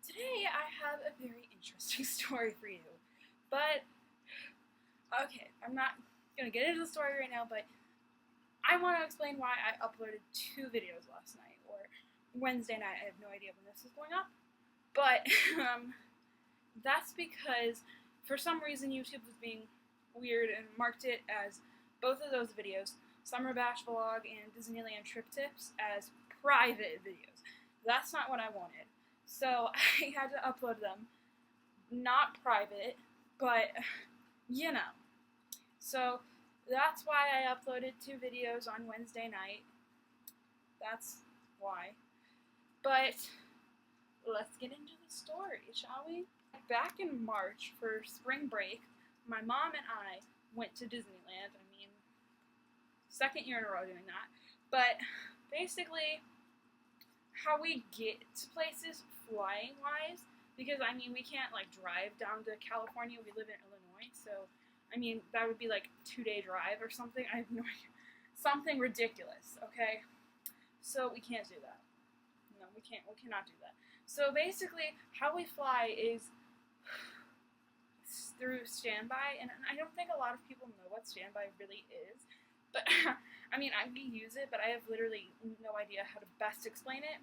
Today I have a very interesting story for you. But, okay, I'm not going to get into the story right now, but I want to explain why I uploaded 2 videos last night, or Wednesday night. I have no idea when this is going up. But, that's because, for some reason, YouTube was being weird and marked it as both of those videos, Summer Bash Vlog and Disneyland Trip Tips, as private videos. That's not what I wanted. So I had to upload them, not private, but, you know. So that's why I uploaded 2 videos on Wednesday night. That's why. But let's get into the story, shall we? Back in March for spring break, my mom and I went to Disneyland. I mean, 2nd year in a row doing that. But basically, how we get to places flying-wise, because, I mean, we can't, drive down to California. We live in Illinois, so, I mean, that would be, 2-day drive or something. I have no idea. Something ridiculous, okay? So, we can't do that. No, we cannot do that. So, basically, how we fly is through standby, and I don't think a lot of people know what standby really is, but, I mean, we use it, but I have literally no idea how to best explain it.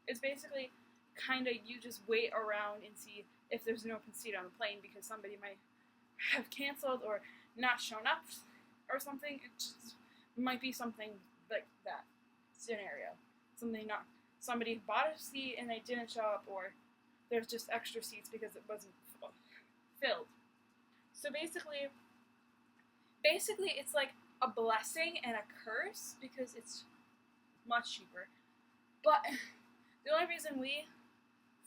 It's basically kind of you just wait around and see if there's an open seat on the plane because somebody might have canceled or not shown up or something. It just might be something like that scenario. Somebody bought a seat and they didn't show up, or there's just extra seats because it wasn't filled. So basically it's like a blessing and a curse because it's much cheaper. But the only reason we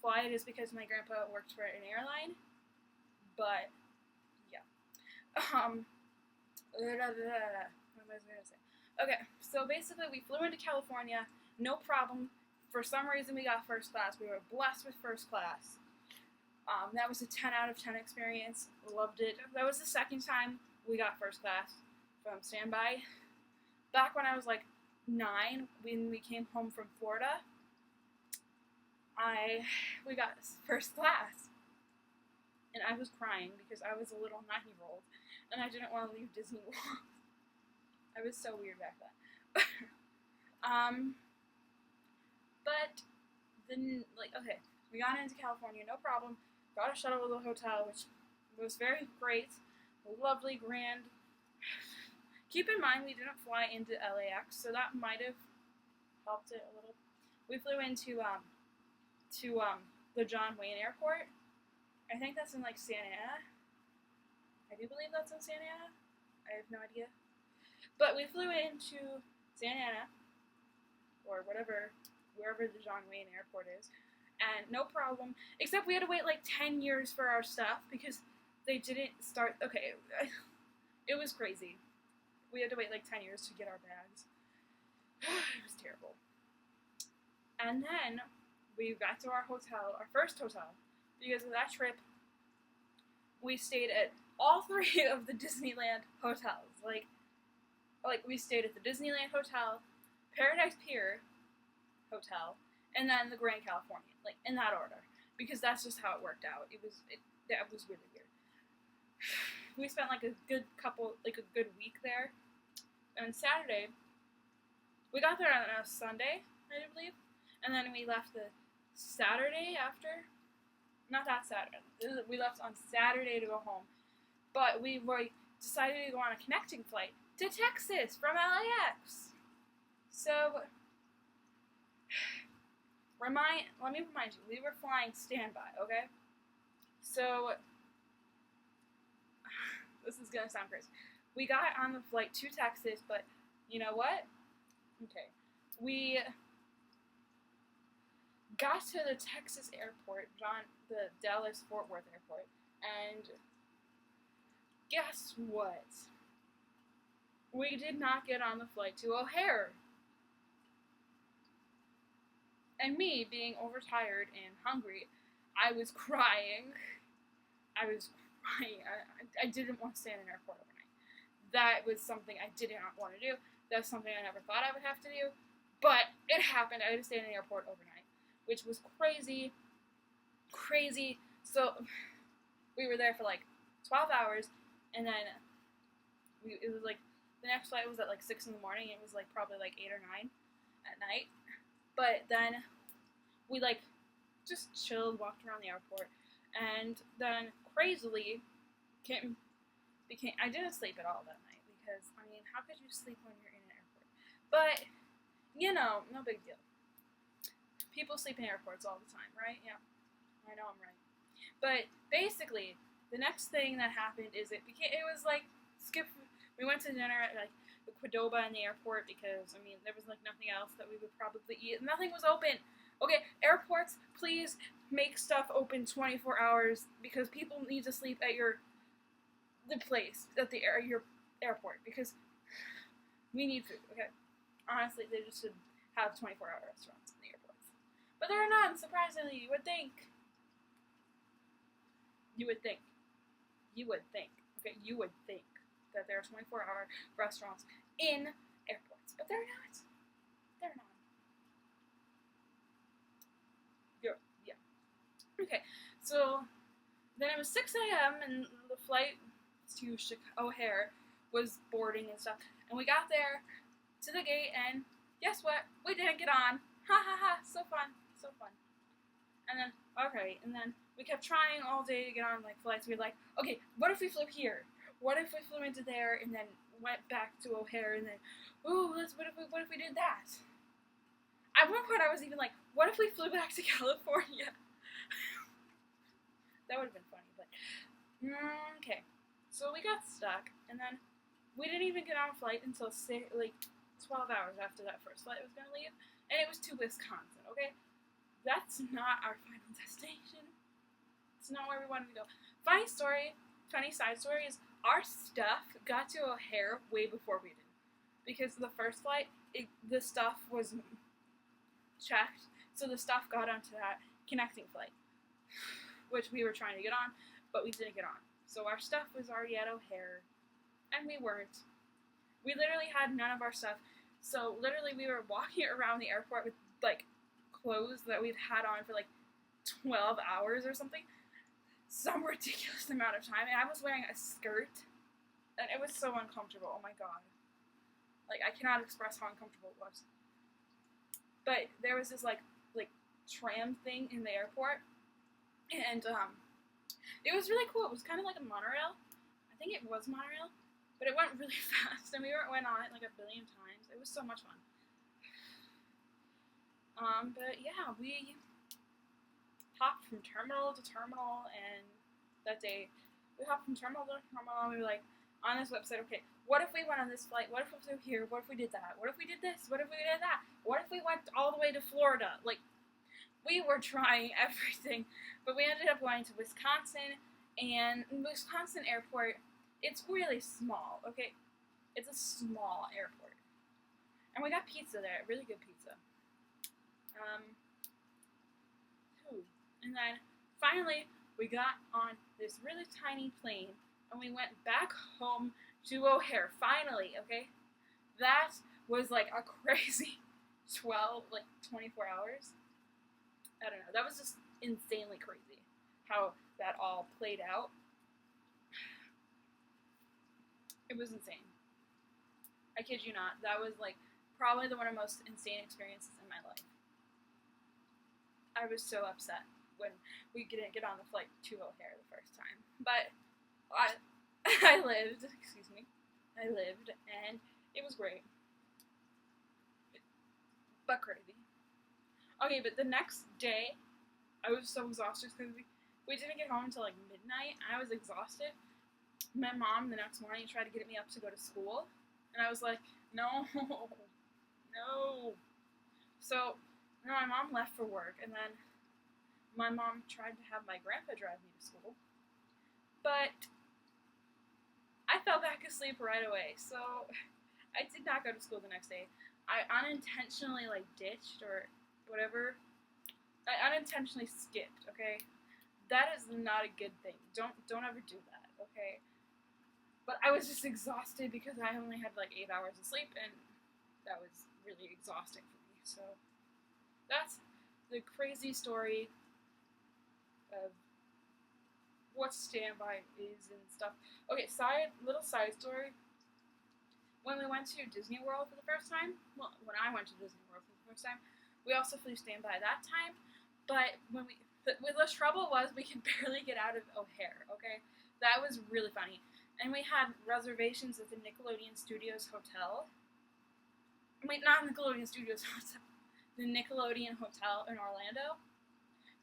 fly it is because my grandpa worked for an airline. But yeah. What was I gonna say? Okay, so basically we flew into California, no problem. For some reason we got first class. We were blessed with first class. That was a 10 out of 10 experience. Loved it. That was the 2nd time we got first class from standby. Back when I was 9, when we came home from Florida, we got first class. And I was crying because I was a little 9-year-old and I didn't want to leave Disney World. I was so weird back then. But then, okay, we got into California, no problem. Got a shuttle to the hotel, which was very great, lovely, grand. Keep in mind, we didn't fly into LAX, so that might have helped it a little. We flew into the John Wayne Airport. I think that's in Santa Ana. I do believe that's in Santa Ana. I have no idea. But we flew into Santa Ana, or wherever the John Wayne Airport is, and no problem, except we had to wait 10 years for our stuff because they didn't start. Okay, it was crazy. We had to wait 10 years to get our bags. It was terrible. And then we got to our hotel, our first hotel, because of that trip. We stayed at all 3 of the Disneyland hotels. We stayed at the Disneyland Hotel, Paradise Pier Hotel, and then the Grand Californian, in that order, because that's just how it worked out. That was really weird. We spent a good week there, and Saturday, we got there on a Sunday, I believe, and then we left the Saturday after. Not that Saturday. We left on Saturday to go home, but we decided to go on a connecting flight to Texas from LAX. So, let me remind you, we were flying standby, okay? So, this is gonna sound crazy. We got on the flight to Texas, but you know what? Okay. We got to the Texas airport, the Dallas-Fort Worth airport, and guess what? We did not get on the flight to O'Hare. And me, being overtired and hungry, I was crying. I didn't want to stay in an airport overnight. That was something I did not want to do. That's something I never thought I would have to do. But it happened. I had to stay in an airport overnight, which was crazy. crazy. So we were there for like 12 hours, and then it was like the next flight was at like 6 in the morning. It was like probably like 8 or 9 at night. But then we like just chilled, walked around the airport, and then crazily I didn't sleep at all that night because I mean, how could you sleep when you're in an airport? But you know, no big deal. People sleep in airports all the time, right? Yeah, I know I'm right. But basically, the next thing that happened is it was like we went to dinner at like the Qdoba in the airport because I mean there was like nothing else that we would probably eat. Nothing was open. Okay, airports, please make stuff open 24 hours because people need to sleep at your airport because we need food. Okay, honestly, they just should have 24-hour restaurants in the airports, but there are none. Surprisingly, you would think. Okay, you would think that there are 24-hour restaurants in airports, but they're not. They're not. Yeah. Okay, so then it was 6 a.m. and the flight to O'Hare was boarding and stuff, and we got there to the gate, and guess what? We didn't get on. Ha ha ha! So fun, so fun. And then we kept trying all day to get on like flights. We were like, okay, what if we flew here? What if we flew into there and then went back to O'Hare and then, what if we did that? At one point I was even like, what if we flew back to California? That would have been funny, but okay. So we got stuck, and then we didn't even get on a flight until 12 hours after that first flight was gonna leave, and it was to Wisconsin. Okay, that's not our final destination. It's not where we wanted to go. Funny side story is our stuff got to O'Hare way before we did. Because the first flight, the stuff was checked, so the stuff got onto that connecting flight, which we were trying to get on, but we didn't get on. So our stuff was already at O'Hare, and we weren't. We literally had none of our stuff, so literally we were walking around the airport with, like, clothes that we've had on for, like, 12 hours or something. Some ridiculous amount of time, and I was wearing a skirt, and it was so uncomfortable. Oh my god. Like, I cannot express how uncomfortable it was. But there was this, like tram thing in the airport, and, it was really cool. It was kind of like a monorail. I think it was monorail, but it went really fast, and we went on it, like, a billion times. It was so much fun. But yeah, we hopped from terminal to terminal, and that day, we hopped from terminal to terminal, and we were like, on this website, okay, what if we went on this flight? What if we flew here? What if we did that? What if we did this? What if we did that? What if we went all the way to Florida? Like, we were trying everything, but we ended up going to Wisconsin, and Wisconsin airport, it's really small, okay? It's a small airport. And we got pizza there, really good pizza. And then, finally, we got on this really tiny plane, and we went back home to O'Hare, finally, okay? That was, like, a crazy 24 hours. I don't know, that was just insanely crazy, how that all played out. It was insane. I kid you not, that was, like, probably one of the most insane experiences in my life. I was so upset when we didn't get on the flight to O'Hare the first time. But I lived, and it was great. But crazy. Okay, but the next day, I was so exhausted because we didn't get home until like midnight. I was exhausted. My mom the next morning tried to get me up to go to school, and I was like, no. So, my mom left for work, and then my mom tried to have my grandpa drive me to school, but I fell back asleep right away, so I did not go to school the next day. I unintentionally, like, ditched or whatever. I unintentionally skipped, okay? That is not a good thing. Don't ever do that, okay? But I was just exhausted because I only had, like, 8 hours of sleep, and that was really exhausting for me, so that's the crazy story of what standby is and stuff. Okay, little side story. When we went to Disney World for the first time, well, when I went to Disney World for the first time, we also flew standby that time. But the trouble was we could barely get out of O'Hare. Okay, that was really funny. And we had reservations at the Nickelodeon Studios Hotel. Wait, not Nickelodeon Studios Hotel. The Nickelodeon Hotel in Orlando.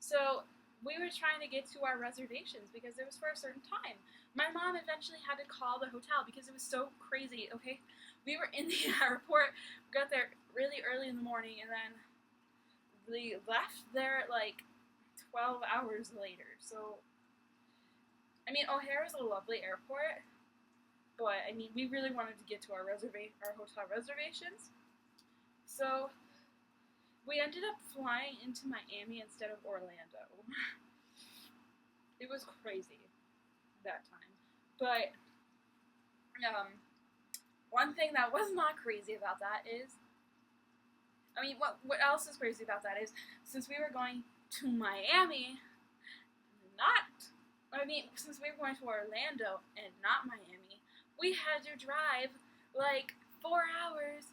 So we were trying to get to our reservations because it was for a certain time. My mom eventually had to call the hotel because it was so crazy, okay? We were in the airport, got there really early in the morning, and then we left there at like 12 hours later. So, I mean, O'Hare is a lovely airport, but I mean, we really wanted to get to our hotel reservations. So, we ended up flying into Miami instead of Orlando. It was crazy that time. But one thing that was not crazy about that is, I mean, what else is crazy about that is, since we were going to Miami, since we were going to Orlando and not Miami, we had to drive like 4 hours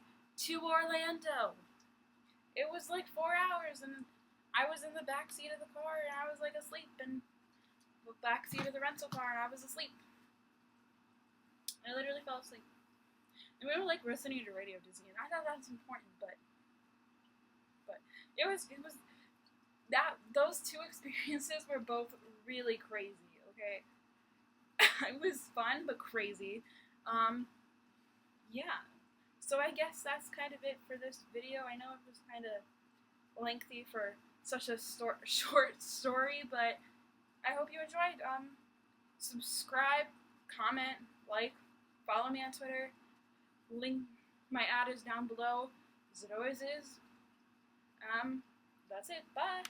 to Orlando. It was like 4 hours, and I was in the back seat of the car, and I was like asleep, and the back seat of the rental car, and I was asleep. I literally fell asleep. And we were like listening to Radio Disney, and I thought that was important, but it was that those two experiences were both really crazy. Okay, it was fun but crazy. Yeah. So I guess that's kind of it for this video. I know it was kind of lengthy for such a short story, but I hope you enjoyed. Subscribe, comment, like, follow me on Twitter. Link, my ad is down below, as it always is. That's it. Bye.